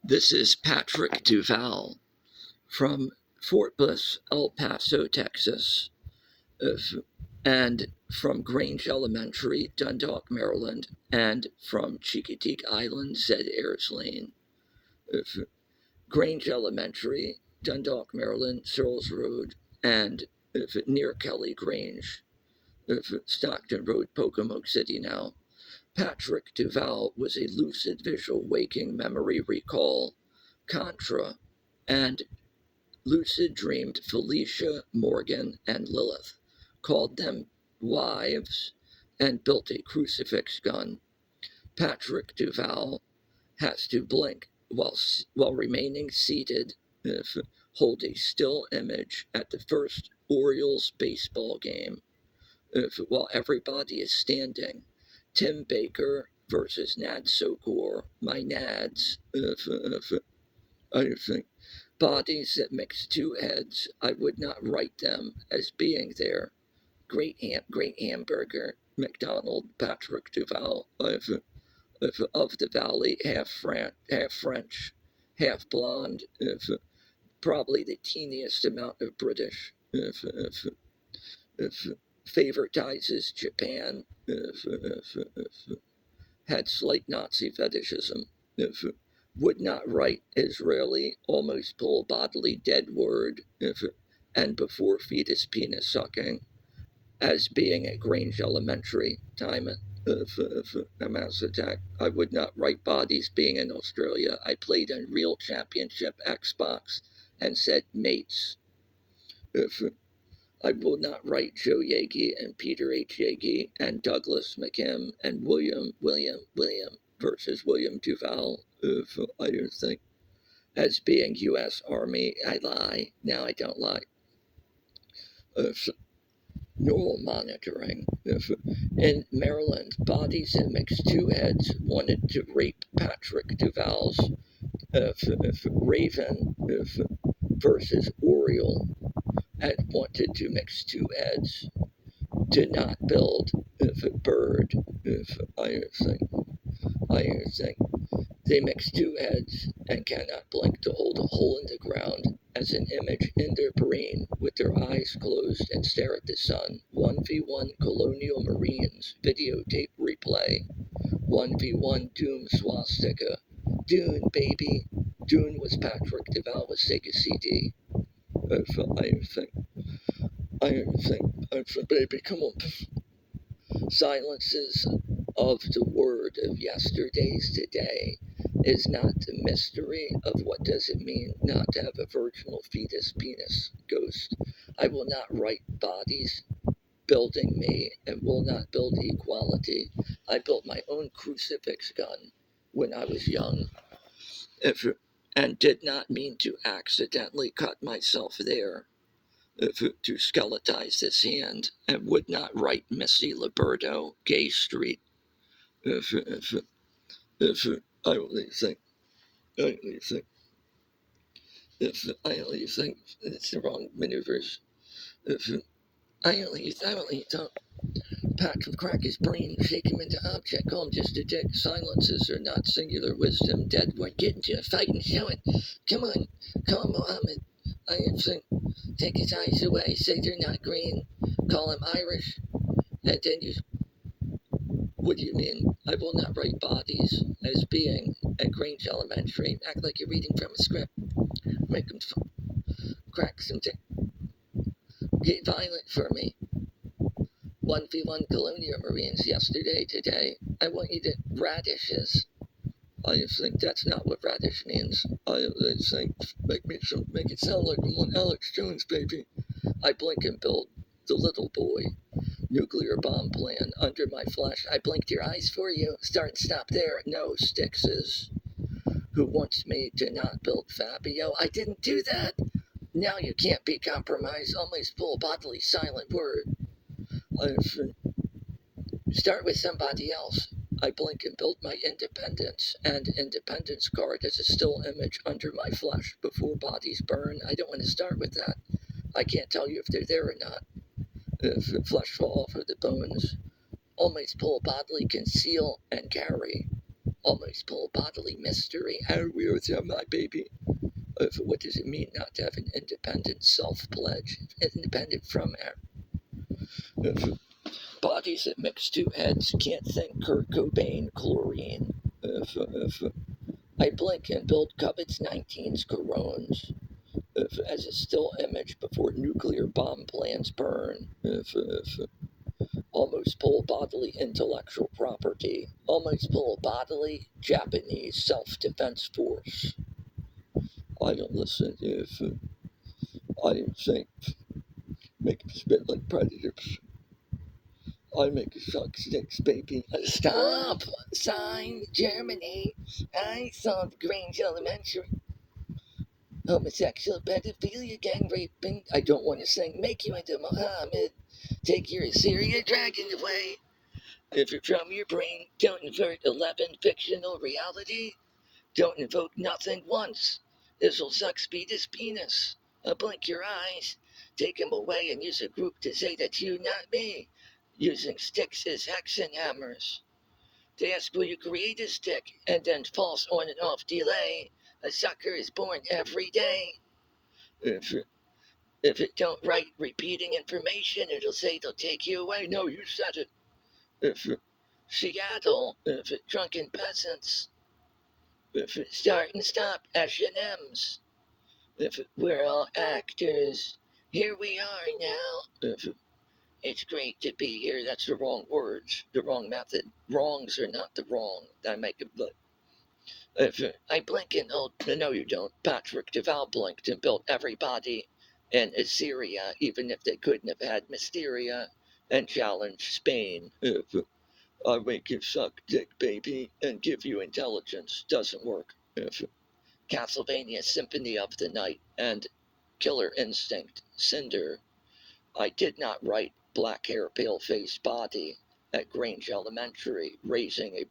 This is Patrick Duval from Fort Bliss, El Paso, Texas, and from Grange Elementary, Dundalk, Maryland, and from Chicoteague Island, Zed Ayers Lane. Grange Elementary, Dundalk, Maryland, Searles Road, and near Kelly Grange, Stockton Road, Pocomoke City now. Patrick Duval was a lucid visual waking memory recall, Contra, and lucid dreamed Felicia, Morgan, and Lilith, called them wives, and built a crucifix gun. Patrick Duval has to blink while remaining seated, hold a still image at the first Orioles baseball game, while everybody is standing. Tim Baker versus Nad Sokor, my Nads. I think bodies that mix two heads, I would not write them as being there. Great hamburger, McDonald, Patrick Duval, of the Valley, half French, half blonde, probably the teeniest amount of British, favoritizes Japan, had slight Nazi fetishism, would not write Israeli, almost full bodily dead word, and before fetus penis sucking, as being at Grange Elementary, time a mass attack. I would not write bodies being in Australia. I played Unreal Championship Xbox and said mates. I will not write Joe Yagi and Peter H. Yagi and Douglas McKim and William versus William Duval. I don't think as being U.S. Army. I lie. Now I don't lie. Neural monitoring. In Maryland, bodies that mix two heads wanted to rape Patrick Duval's Raven versus Oriole, and wanted to mix two heads to not build bird. I think they mix two heads and cannot blink to hold a hole in the ground as an image in their brain with their eyes closed and stare at the sun. 1v1 Colonial Marines videotape replay. 1v1 Doom Swastika. Dune, baby. Dune was Patrick Duval with Sega CD. I think, baby, come on. Silences of the word of yesterday's today is not the mystery of what does it mean not to have a virginal fetus penis ghost. I will not write bodies building me and will not build equality. I built my own crucifix gun when I was young, and did not mean to accidentally cut myself there. To skeletize this hand, and would not write Missy Liberto, Gay Street. I only think it's the wrong maneuvers. I only thought Patrick crack his brain, shake him into object, call him just a dick. Silences are not singular wisdom. Dead one, get into a fight and show it. Come on, Mohammed. I think, take his eyes away, say they're not green, call him Irish, and then you. What do you mean? I will not write bodies as being at Grange Elementary. Act like you're reading from a script. Make them crack some Get violent for me. 1v1 Colonial Marines yesterday, today. I want you to radishes. I think that's not what radish means. I think make it sound like I'm on Alex Jones, baby. I blink and build the little boy. Nuclear bomb plan under my flesh. I blinked your eyes for you. Start and stop there. No, Styxes. Who wants me to not build Fabio? I didn't do that. Now you can't be compromised. Almost full bodily silent word. Start with somebody else. I blink and build my independence and independence card as a still image under my flesh before bodies burn. I don't want to start with that. I can't tell you if they're there or not. If flesh fall off of the bones. Always pull bodily, conceal, and carry. almost full bodily mystery. Our wheels are my baby. What does it mean not to have an independent self-pledge? Independent from our bodies that mix two heads. Can't think Kurt Cobain, chlorine. I blink and build COVID-19's corones. As a still image before nuclear bomb plants burn. Almost full bodily intellectual property. Almost full bodily Japanese self-defense force. I don't listen if I think make them spit like predators. I make a suck sticks, baby. Stop! Sign Germany. I saw the Grange Elementary. Homosexual pedophilia gang raping. I don't want to sing make you into Muhammad. Take your Assyria dragon away. If you're from your brain, don't invert 11 fictional reality. Don't invoke nothing once. This'll suck speed his penis. Blink your eyes. Take him away and use a group to say that's you, not me. Using sticks as hexen hammers. They ask, will you create a stick? And then false on and off delay. A sucker is born every day. If it don't write repeating information, it'll say they'll take you away. No, you said it. If Seattle, if it drunken peasants. If it start and stop S&Ms. If we're all actors. Here we are now. If it's great to be here. That's the wrong words, the wrong method. Wrongs are not the wrong. I make it, but if I blink and no, you don't. Patrick Deval blinked and built everybody in Assyria, even if they couldn't have had Mysteria, and challenged Spain. If I make you suck dick, baby, and give you intelligence, doesn't work. If Castlevania Symphony of the Night and Killer Instinct, Cinder. I did not write black hair, pale face body at Grange Elementary, raising a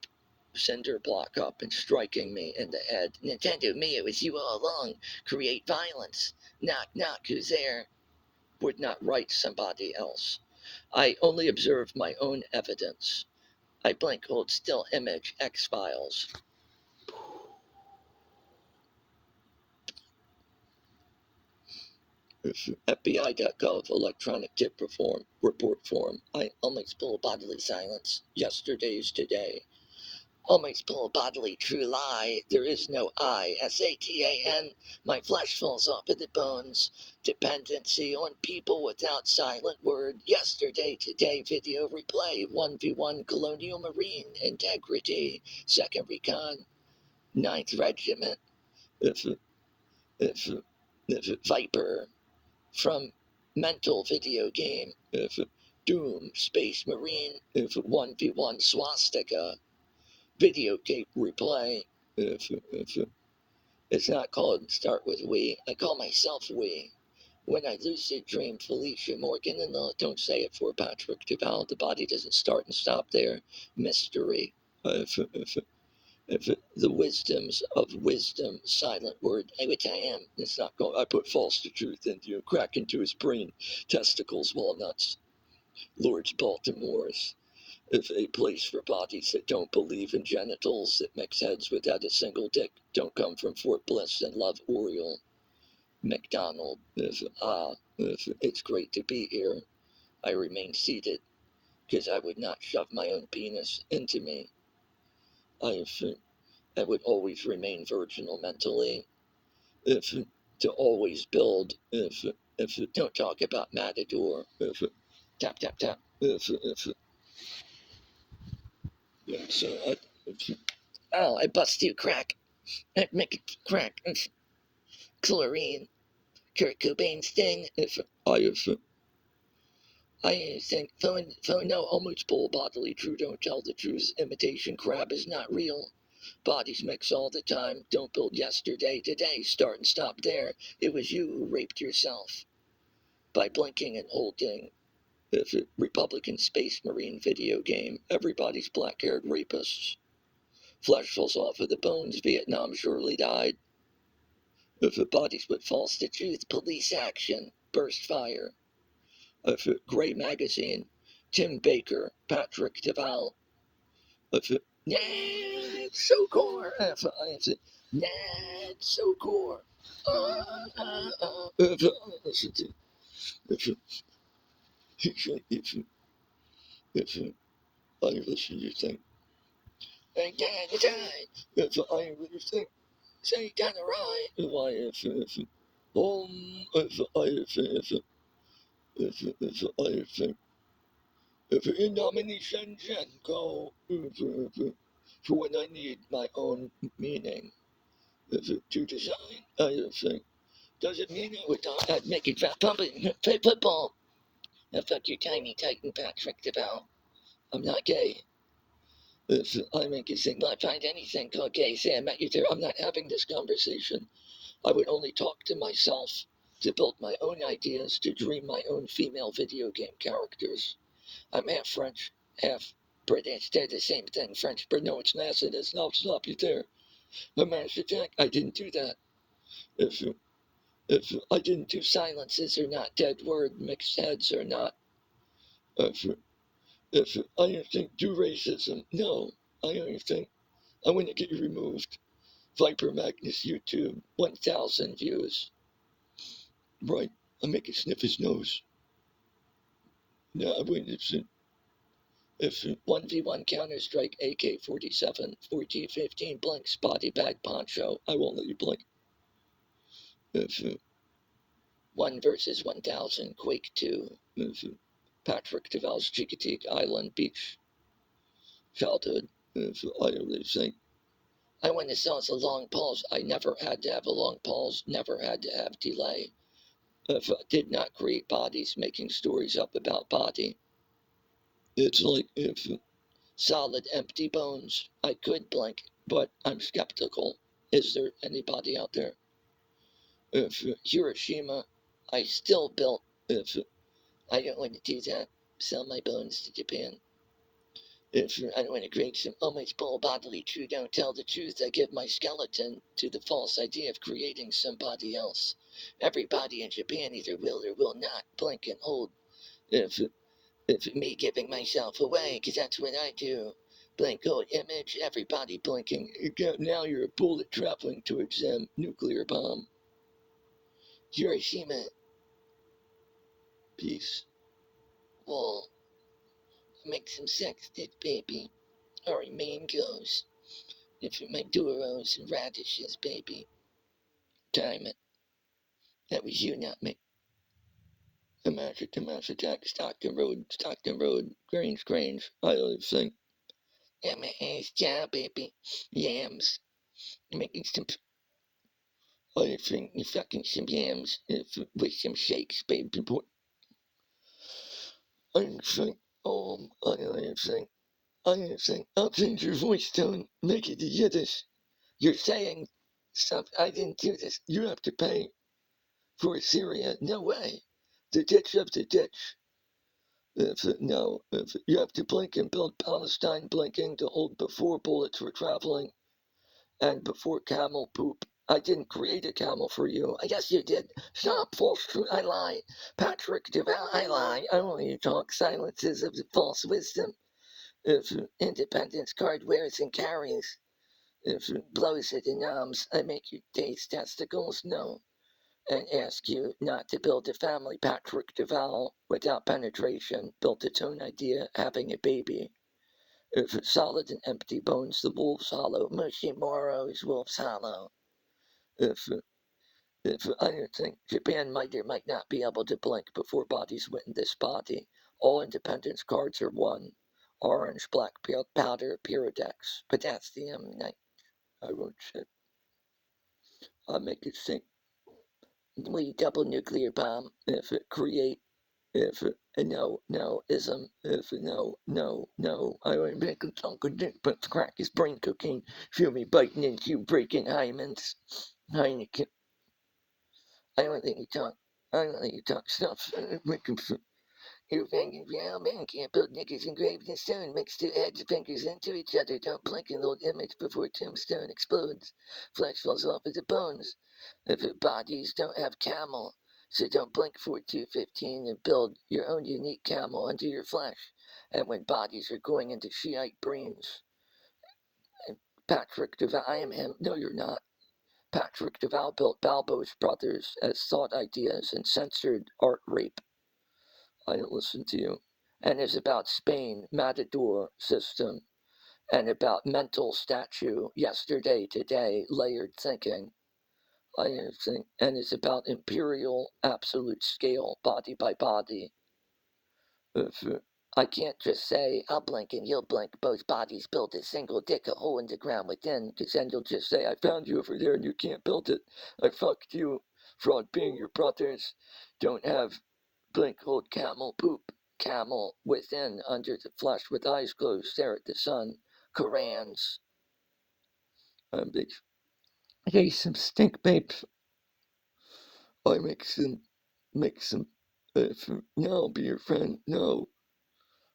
cinder block up and striking me in the head. Nintendo me, it was you all along. Create violence. Knock, knock, who's there? Would not write somebody else. I only observe my own evidence. I blink, hold still image, X-Files. FBI.gov electronic tip report form. I almost pull bodily silence. Yesterday's today. Almost pull bodily true lie. There is no I. SATAN. My flesh falls off of the bones. Dependency on people without silent word. Yesterday, today, video replay. 1v1 Colonial Marine. Integrity. 2nd Recon. 9th Regiment. If Viper. From mental video game. If Doom, Space Marine. If 1v1 Swastika. Videotape replay. If it's not called start with we, I call myself we. When I lucid dream Felicia Morgan, and don't say it for Patrick Deval, the body doesn't start and stop there. Mystery. If the wisdoms of wisdom, silent word, which I am, it's not going, I put false to truth into you, crack into his brain, testicles, walnuts, Lord's Baltimore's. If a place for bodies that don't believe in genitals, that mix heads without a single dick, don't come from Fort Bliss and love Oriole. McDonald, if it's great to be here, I remain seated, because I would not shove my own penis into me. I would always remain virginal mentally. If to always build. If don't talk about Matador. If tap tap tap. If yeah. So I bust you crack. I make it crack. Chlorine. Kurt Cobain sting. If I think phone no almost full bodily true. Don't tell the truth. Imitation crab is not real. Bodies mix all the time. Don't build yesterday, today. Start and stop there. It was you who raped yourself by blinking and holding. If a Republican Space Marine video game, everybody's black-haired rapists. Flesh falls off of the bones. Vietnam surely died. If a bodies but false to truth, police action, burst fire. If a Gray Magazine, Tim Baker, Patrick Deval. If That's so core. If I say, that's so core. If I listen to you think, and down the time, if I really think, say down the right, if I think, if in nomination go, for when I need my own meaning, to design, I think, does it mean I would not make it fat pumping, play football? Now fuck your tiny titan Patrick DeVal. I'm not gay. If I make it think I find anything called gay, say I met you there, I'm not having this conversation. I would only talk to myself, to build my own ideas, to dream my own female video game characters. I'm half French, half British. They're the same thing. French, but no, it's NASA. That's no, stop you there. A mass attack. I didn't do that. If I didn't do silences or not, dead word, mixed heads or not. If I didn't think do racism. No, I don't think I want to get you removed. Viper Magnus YouTube, 1,000 views. Right, I make it sniff his nose. No, I wouldn't if 1v1 Counter Strike AK-47, 4G15 blanks body bag poncho, I won't let you blink. If 1 versus 1,000 Quake 2, if Patrick DeVal's Chicoteague Island Beach childhood, if I really think I went as soon as a long pause. I never had to have a long pause, never had to have delay. If I did not create bodies making stories up about body. It's like if solid empty bones, I could blink, but I'm skeptical. Is there anybody out there? If Hiroshima, I still built, if I don't want to do that, sell my bones to Japan. If I don't want to create some almost full bodily true, don't tell the truth, I give my skeleton to the false idea of creating somebody else. Everybody in Japan either will or will not blink and hold. If me giving myself away, because that's what I do. Blink, hold, image, everybody blinking. Now you're a bullet traveling towards them. Nuclear bomb. Hiroshima. Peace. Wall. Make some sex, baby. Or mangoes. If you make duros and radishes, baby. Time it. That was you, not me. The mass attack, Stockton Road, Grange. I always think. Yeah, my ass job, baby. Yams. Making some. I think you fucking some yams with some shakes, baby. I think, I think, I'll change your voice tone, make it Yiddish. You're saying stuff, I didn't do this. You have to pay for Syria. No way. The ditch of the ditch. If you have to blink and build Palestine blinking to hold before bullets were traveling and before camel poop. I didn't create a camel for you. I guess you did. Stop, false truth. I lie. Patrick DeVal, I lie. I only talk silences of the false wisdom. If independence card wears and carries. If blows it in arms, I make you taste testicles. No. And ask you not to build a family, Patrick DeVal, without penetration. Built its own idea, having a baby. If solid and empty bones, the wolves hollow. Mushy Moro's wolves hollow. If I don't think Japan might or might not be able to blink before bodies win this body. All independence cards are one. Orange, black powder, Pyrodex, potassium, night. I won't shit. I'll make it think. We double nuclear bomb if it create if ism if I would make a chunk of dick but crack his brain cocaine feel me biting into breaking hymens Heineken. I don't think you talk stuff. You fucking real man can't build niggas engraved in stone. Mix two heads and fingers into each other. Don't blink an old image before tombstone explodes. Flesh falls off of the bones. If it bodies don't have camel, so don't blink 4215 and build your own unique camel under your flesh. And when bodies are going into Shiite brains, Patrick Duval. I am him. No, you're not. Patrick Duval built Balbo's Brothers as thought ideas and censored art rape. I don't listen to you. And is about Spain, Matador system, and about mental statue, yesterday, today, layered thinking. I think, and it's about imperial absolute scale, body by body. If I can't just say, I'll blink and you'll blink, both bodies build a single dick, a hole in the ground within, because then you'll just say, I found you over there and you can't build it. I fucked you, fraud being your brothers. Don't have blink, hold camel, poop, camel within, under the flesh, with eyes closed, stare at the sun. Korans. Big. Hey, some stink babes. I make some, if now I'll be your friend, no.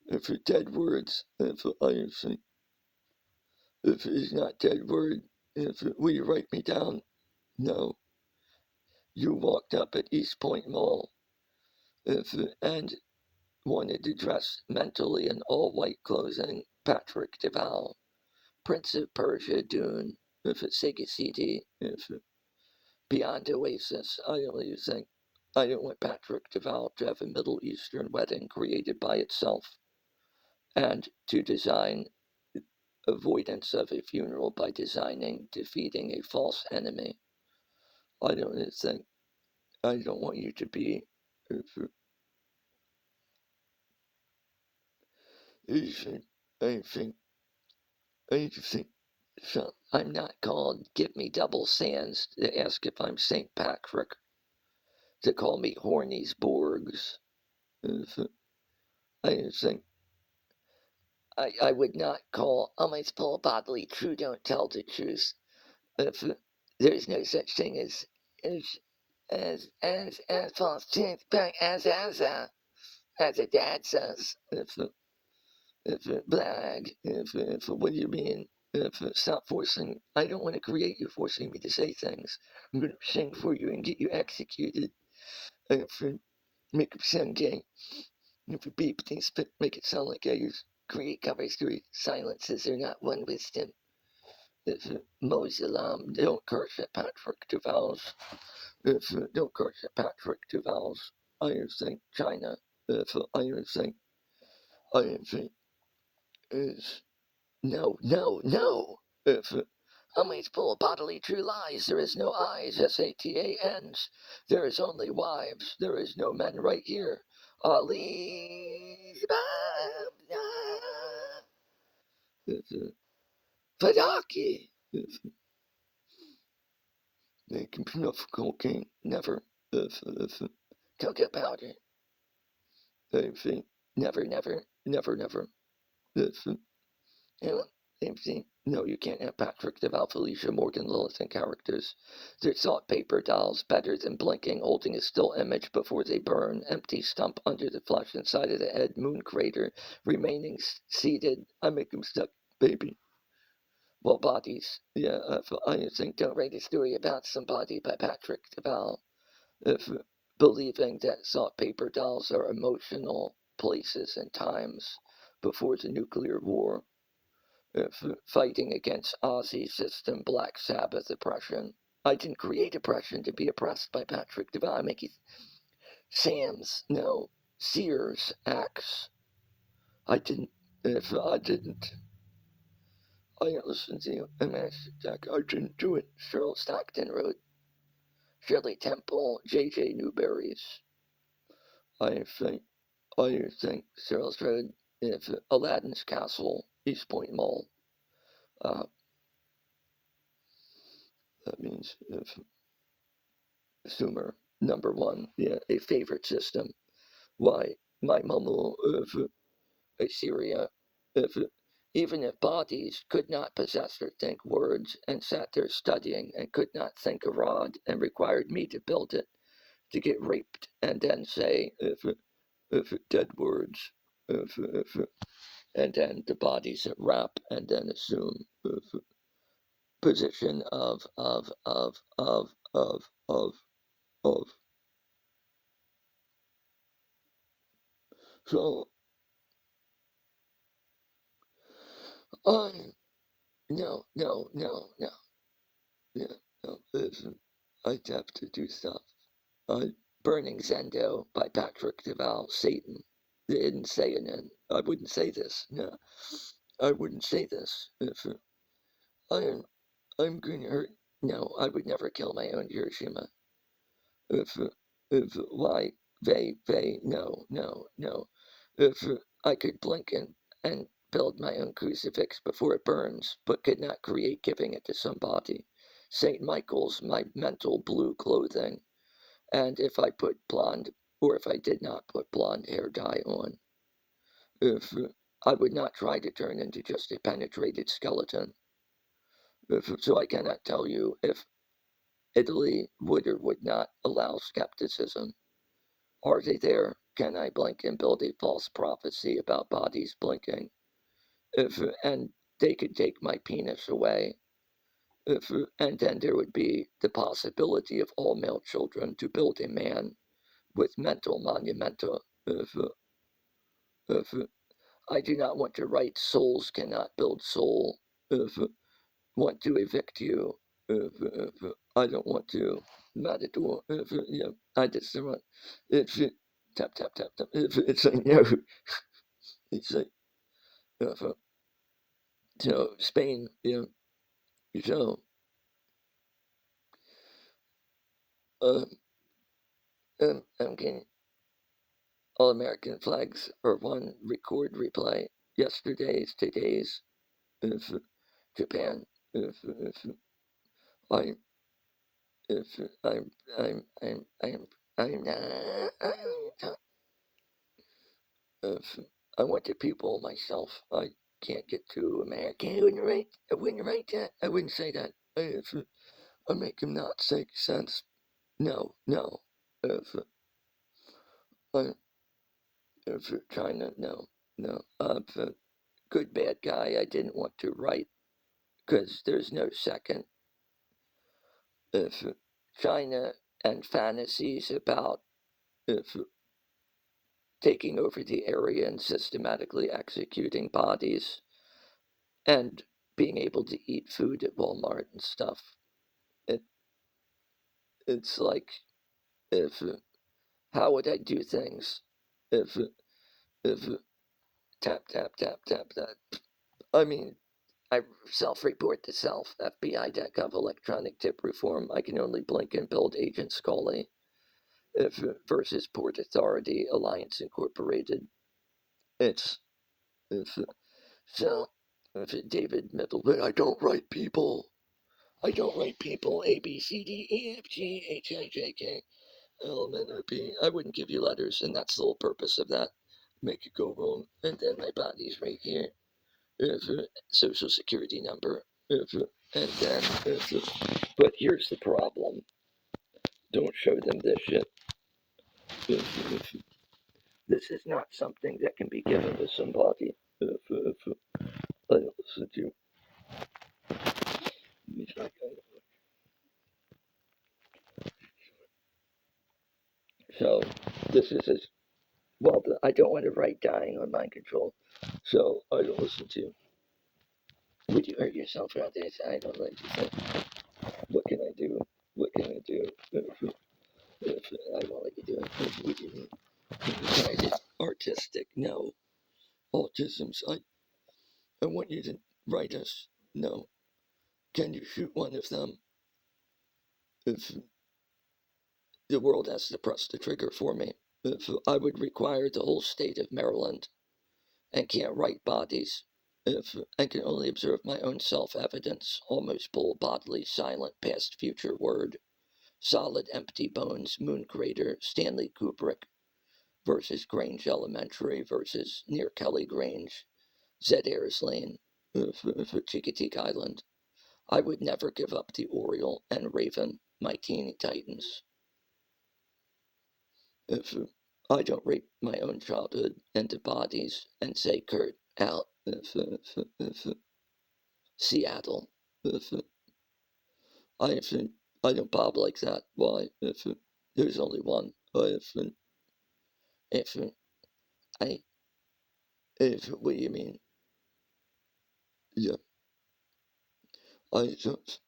If it's dead words, if I say, if it's not dead word, if will you write me down? No. You walked up at East Point Mall, if and wanted to dress mentally in all white clothing. Patrick Duval, Prince of Persia, Dune, if it's Sega CD, if Beyond Oasis. I only think I don't want Patrick Duval to have a Middle Eastern wedding created by itself, and to design avoidance of a funeral by designing defeating a false enemy. I don't think I don't want you to be anything. Anything. Anything. So I'm not called Give Me Double Sands to ask if I'm St. Patrick. To call me Horny's Borgs. I think I would not call almost full bodily true don't tell the truth. If there's no such thing as false truth, but as a dad says, if blag, if what do you mean? If stop forcing, I don't want to create you forcing me to say things. I'm going to sing for you and get you executed. If make it sound gay, if you beep things, make it sound like I create covers through silences are not one wisdom. If Mosalam, don't curse at Patrick Duval's. If don't curse at Patrick Duval's. Iron Sink China. If Iron Sink is no, no, no. If Always full of bodily true lies. There is no eyes, SATANs. There is only wives. There is no men right here. Ali Fadaki. They can enough cocaine. Never. Cocoa powder. If never, never, never, never. If no, you can't have Patrick Duval, Felicia Morgan, Lilith, and characters. They're salt paper dolls, better than blinking, holding a still image before they burn, empty stump under the flesh inside of the head, moon crater, remaining seated. I make them stuck, baby. Well, bodies. Yeah, I think don't write a story about somebody by Patrick Duval. If believing that salt paper dolls are emotional places and times before the nuclear war. Fighting against Aussie system, Black Sabbath oppression. I didn't create oppression to be oppressed by Patrick Duval. I make it Sam's, no, Sears, Axe. I didn't, if I didn't, I listened to you, MS Jack, I didn't do it. Cheryl Stockton wrote, Shirley Temple, J.J. Newberry's. I think, Cheryl's Road, if Aladdin's Castle, East Point Mall. That means if Sumer, number one, yeah, a favorite system. Why, my mamu of Assyria, if even if bodies could not possess or think words and sat there studying and could not think a rod and required me to build it, to get raped and then say, if dead words, if and then the bodies that rap and then assume position of. So I no, no, no, no, yeah, no. I'd have to do stuff. Burning Zendo by Patrick Deval, Satan. They didn't say it, and I wouldn't say this. No, I wouldn't say this. If I'm, I'm going to hurt. No, I would never kill my own Hiroshima. If, why, no, no, no. If I could blink and build my own crucifix before it burns, but could not create giving it to somebody. St. Michael's, my mental blue clothing. And if I put blonde, or if I did not put blonde hair dye on, if I would not try to turn into just a penetrated skeleton. So I cannot tell you if Italy would or would not allow skepticism. Are they there? Can I blink and build a false prophecy about bodies blinking? If and they could take my penis away. If and then there would be the possibility of all male children to build a man with mental monumenta. If I do not want to write souls cannot build soul. If want to evict you. If I don't want to matador. If yeah, I just don't want. If tap tap tap tap. If it's like no, it's like if so Spain. So um, I'm getting all American flags or one record replay. Yesterday's, today's. If Japan. If I if I'm not. If I went to people myself, I can't get to America. I wouldn't write that. I wouldn't say that. If I make him not say sense. No, no. If I if China, no, no. If good bad guy, I didn't want to write because there's no second. If China and fantasies about if taking over the area and systematically executing bodies and being able to eat food at Walmart and stuff. It it's like if how would I do things if tap tap tap tap that. I mean, I self-report to self. FBI.gov electronic tip reform. I can only blink and build Agent Scully. If versus Port Authority Alliance Incorporated. It's if so. If David Middleton, I don't write people. I don't write people A B C D E F G H I J K L M N O P. I wouldn't give you letters, and that's the whole purpose of that. Make it go wrong. And then my body's right here. If social security number. If and then but here's the problem. Don't show them this shit. If this is not something that can be given to somebody. If I don't listen to so this is as well. I don't want to write dying on mind control, so I don't listen to. Would you hurt yourself around this? I don't like to say. What can I do? What can I do? If I won't let you do it. If we didn't find it artistic, no. Autisms. I want you to write us. No. Can you shoot one of them? If the world has to press the trigger for me. If I would require the whole state of Maryland and can't write bodies. If I can only observe my own self-evidence, almost pull bodily silent past future word. Solid empty bones, moon crater, Stanley Kubrick versus Grange Elementary versus near Kelly Grange, Zed Ayers Lane, for Chicoteague Island. I would never give up the Oriole and Raven, my teeny titans. If I don't rape my own childhood into bodies and say, Kurt, out. If Seattle. If if I don't bob like that, why? If there's only one. If I if what do you mean? Yeah. I don't.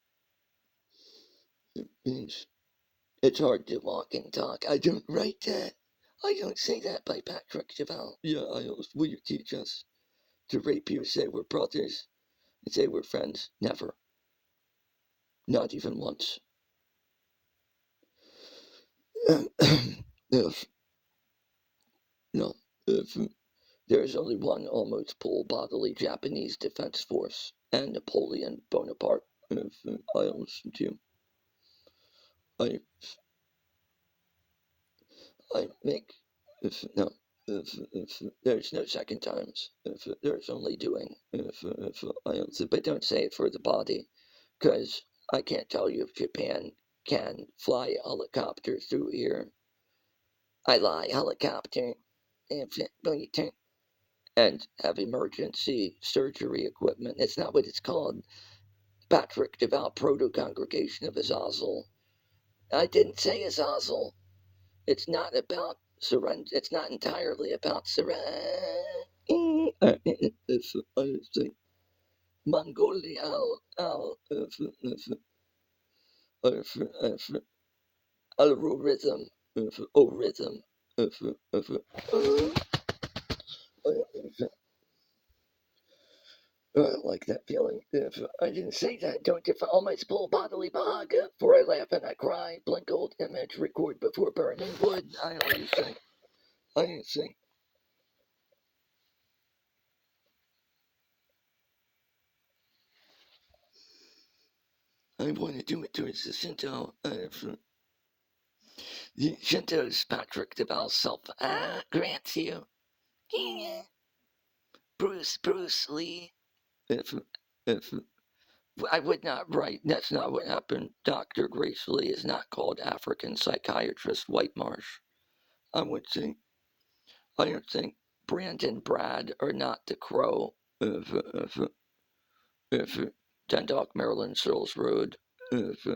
It means it's hard to walk and talk. I don't write that. I don't say that by Patrick Duval. Yeah, I know. Will you teach us to rape you? Say we're brothers. And say we're friends. Never. Not even once. If no, if there is only one almost full bodily Japanese defense force, and Napoleon Bonaparte. If I listen to you, I I make if no. If there's no second times, if there's only doing, if I answer, but don't say it for the body, because I can't tell you if Japan can fly a helicopter through here. I lie, helicopter, and have emergency surgery equipment. That's not what it's called. Patrick, devout proto-congregation of Azazel. I didn't say Azazel. It's not about surrender. It's not entirely about surrender. It's honestly Mongolia. Rhythm. Rhythm. I like that feeling. If I didn't say that, don't defile my full bodily bog. For I laugh and I cry. Blink old image, record before burning wood. I always say. I didn't say. I want to do it towards the Shinto. The Shinto's Patrick DeVal's self grants you. Bruce Lee. If, if I would not write, that's not what happened. Dr. Grace Lee is not called African psychiatrist Whitemarsh. I would think, I don't think Brandon Brad are not the Crow if Dundalk, Maryland, Searles Road. If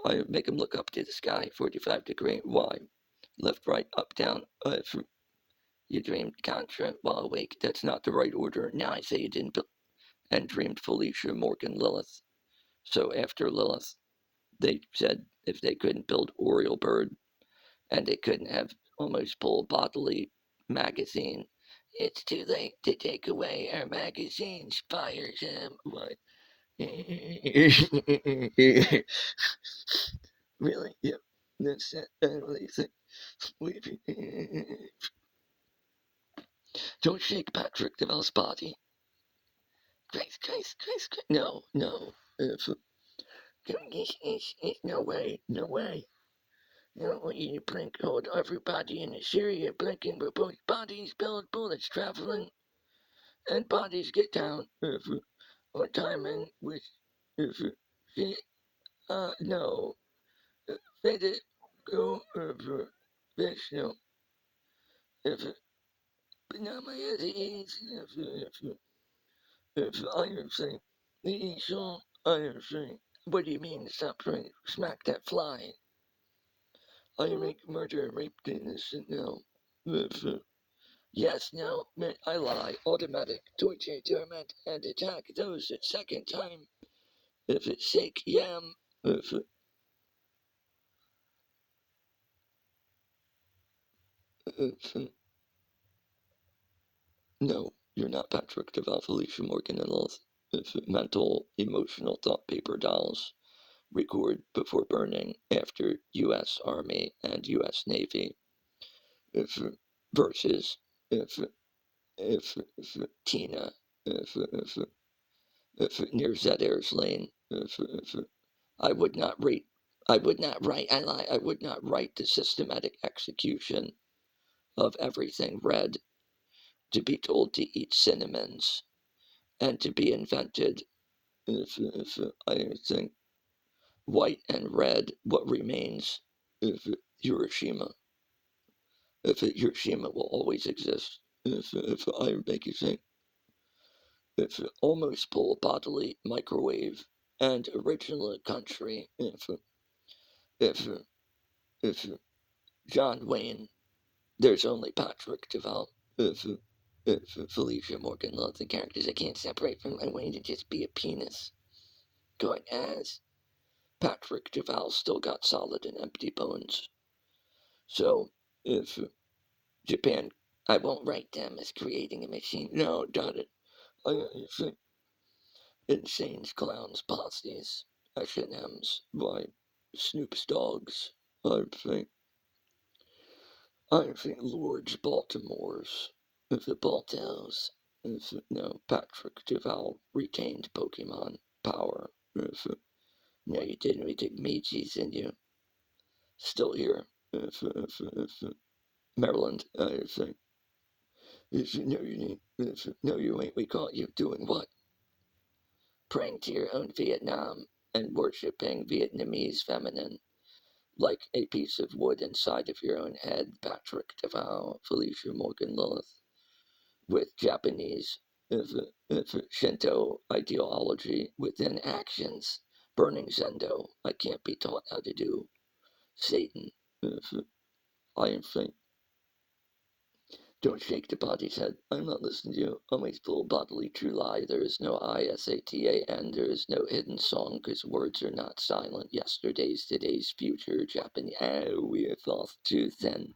I make him look up to the sky, 45-degree, why? Left, right, up, down. If you dreamed Contra while awake, that's not the right order. Now I say you didn't, and dreamed Felicia, Morgan, Lilith. So after Lilith, they said if they couldn't build Oriole Bird and they couldn't have almost full bodily magazine, it's too late to take away our magazines. Fires him. What? Really? Yep. That's it. Really think. Don't shake Patrick Deville's body. Grace, Grace, Grace, Grace. No, no. No way, no way. No, you blink, hold everybody in Syria blinking, but both bodies build bullets traveling, and bodies get down. Or timing with, if, no. Let it go over. Vishnu. If, but now my head is, if I am saying, the so I am saying, what do you mean stop trying to smack that fly? I make murder, rape, innocent now. Yes, no, I lie. Automatic, torture, torment, and attack those at second time. If it's sick, yam. If, if, no, you're not Patrick Deval, Felicia Morgan, and Lilith. If mental, emotional thought paper dolls record before burning after U.S. Army and U.S. Navy. If versus if Tina, if near Zed Airs Lane, if I would not rate, I would not write, I lie, I would not write the systematic execution of everything red to be told to eat cinnamons and to be invented. If I think white and red, what remains? If Hiroshima, if Hiroshima will always exist. If I make you think, if almost full bodily microwave and original country, if if John Wayne, there's only Patrick Duval. If Felicia Morgan loves the characters I can't separate from my Wayne to just be a penis. going as Patrick Duval still got solid and empty bones. So if Japan, I won't write them as creating a machine. No, got it. I think Insanes, Clowns, Posties, H&Ms, by Snoop's Dogs. I think Lords, Baltimore's, the Baltos, no, Patrick Duval retained Pokemon power. No, you didn't. We took Miichi's and you still here. Maryland, I think. No, you ain't. No, you ain't. We caught you doing what? Praying to your own Vietnam and worshipping Vietnamese feminine like a piece of wood inside of your own head, Patrick Duval, Felicia Morgan Lilith, with Japanese Shinto ideology within actions, burning Zendo. I can't be taught how to do Satan. I am faint. Don't shake the body's head. I'm not listening to you. Always full bodily true lie. There is no ISATAN. There is no hidden song, because words are not silent. Yesterday's, today's, future, Japanese. Oh, we are lost to then.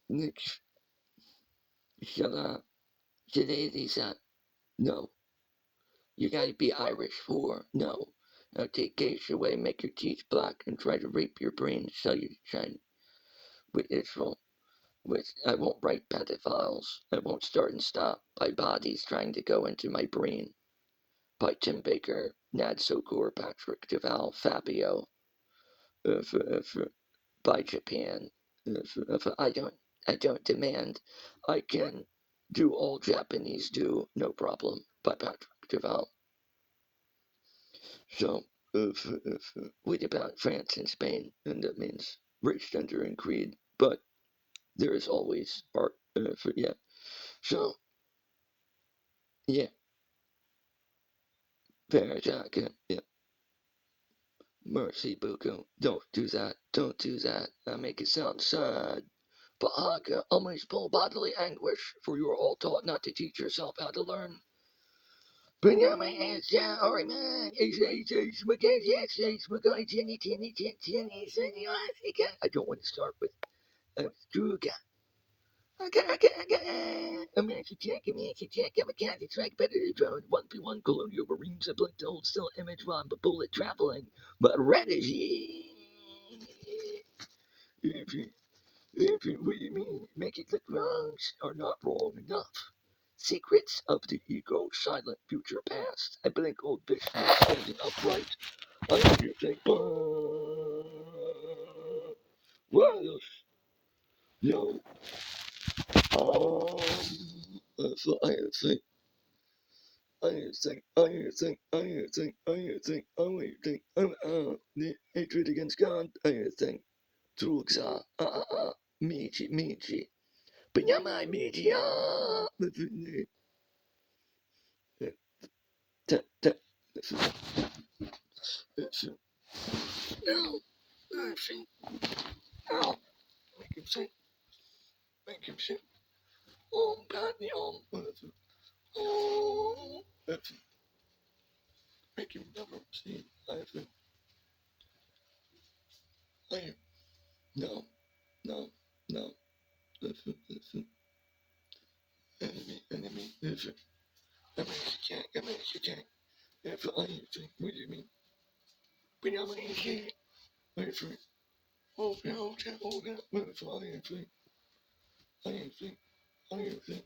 Nick, shut up. Today they said, no. You gotta be Irish for no. Now take geisha away, make your teeth black, and try to rape your brain, sell you to China with Israel. I won't write pedophiles. I won't start and stop by bodies trying to go into my brain. By Tim Baker, Nad Sokor, Patrick Duval, Fabio. By Japan. I don't demand. I can do all Japanese do, no problem. By Patrick Duval. So, what about France and Spain? And that means race, gender, and creed. But there is always art. Yeah. So, yeah. Verjaka. Yeah. Mercy, Buko. Don't do that. Don't do that. That make it sound sad. Bahaka, always full bodily anguish, for you are all taught not to teach yourself how to learn. Bring out my hands down, alright man. I don't want to start with Druga. American Jack, I'm a cat, it's like better to drone. 1v1 colonial marines, I blink to hold still image run, but bullet traveling. But reddish, what do you mean? Make it look wrongs are not wrong enough. Secrets of the ego, silent future past. I blink old vision standing upright. I hear you say, what else? Yo, so I think, the hatred against God, Tulsa, Michi, Pinyama, Michi, no, no, make him sing, make him sing, God, make him never see, no, no, no, enemy, you can't, if I think, what do you mean? Pinyama, Michi, oh, no, I think,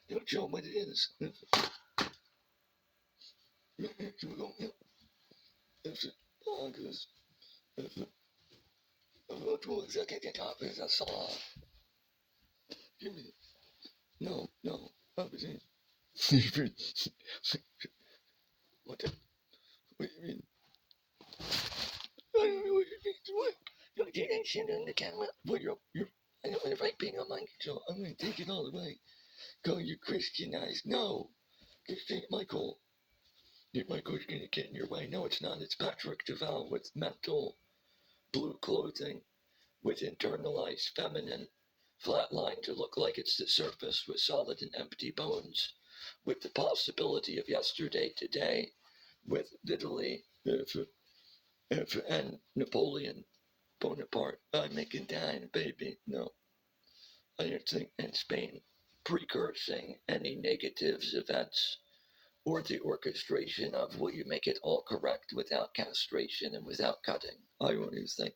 don't show what it is. If it, because, if it, tools that get top is a saw. Give me, no, everything. What the, what do you mean? I don't know what you mean. What? You didn't shit on the camera. What, I don't want to write being on my control. I'm going to take it all away. Call you Christianized. No. Because St. Michael. St. Michael's going to get in your way. No, it's not. It's Patrick Duval with mental blue clothing, with internalized feminine, flat line to look like it's the surface with solid and empty bones. with the possibility of yesterday, today, with Italy, and Napoleon Bonaparte. I'm making dying, baby. No, I don't think in Spain, precursing any negatives events or the orchestration of will you make it all correct without castration and without cutting. I want to think.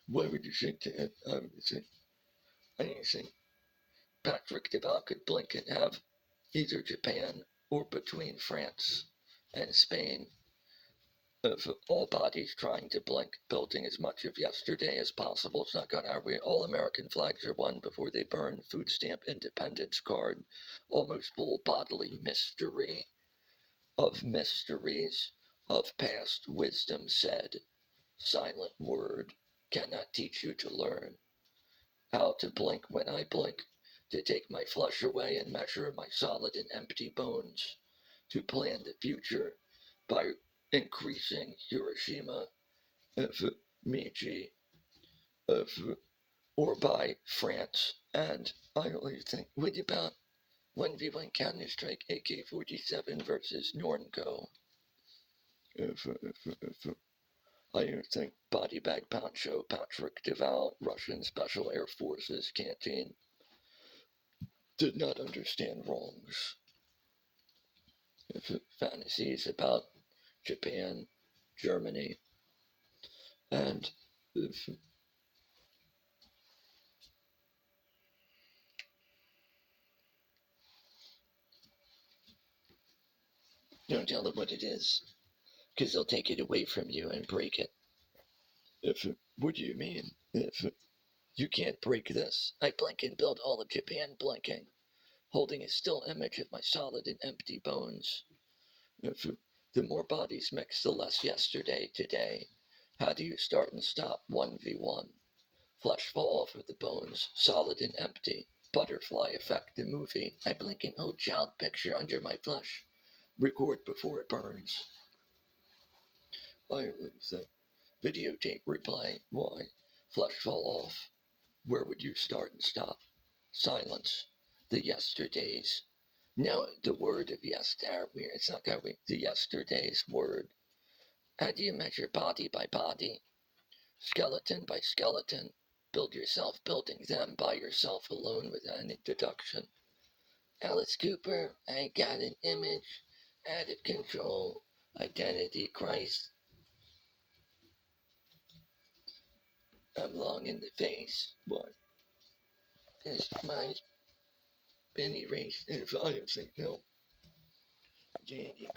What would you think to it? I would think anything. Patrick Deval could blink and have either Japan or between France and Spain of all bodies trying to blink, building as much of yesterday as possible. It's not going our way. All American flags are won before they burn. Food stamp independence card. Almost full bodily mystery of mysteries of past wisdom said. Silent word cannot teach you to learn how to blink when I blink, to take my flesh away and measure my solid and empty bones, to plan the future by increasing Hiroshima of Meiji of or by France. And I only think, what about 1v1 Counter Strike AK-47 versus Nornco? I don't think Body Bag Poncho, Patrick Deval, Russian Special Air Forces canteen did not understand wrongs. Fantasies about Japan, Germany, and don't tell them what it is, because they'll take it away from you and break it. What do you mean? You can't break this. I blink and build all of Japan blinking, holding a still image of my solid and empty bones. The more bodies mix, the less yesterday, today. How do you start and stop 1v1? Flesh fall off of the bones, solid and empty. Butterfly effect, the movie. I blink an old child picture under my flesh. Record before it burns. I lose it. Videotape replay. Why? Flesh fall off. Where would you start and stop? Silence. The yesterdays. Now the word of yesterday. It's not going. The yesterday's word. How do you measure body by body? Skeleton by skeleton. Build yourself building them by yourself alone without any deduction. Alice Cooper, I got an image. Out of control. Identity Christ. I'm long in the face. What? Is my been erased? And if I don't think no. J.D.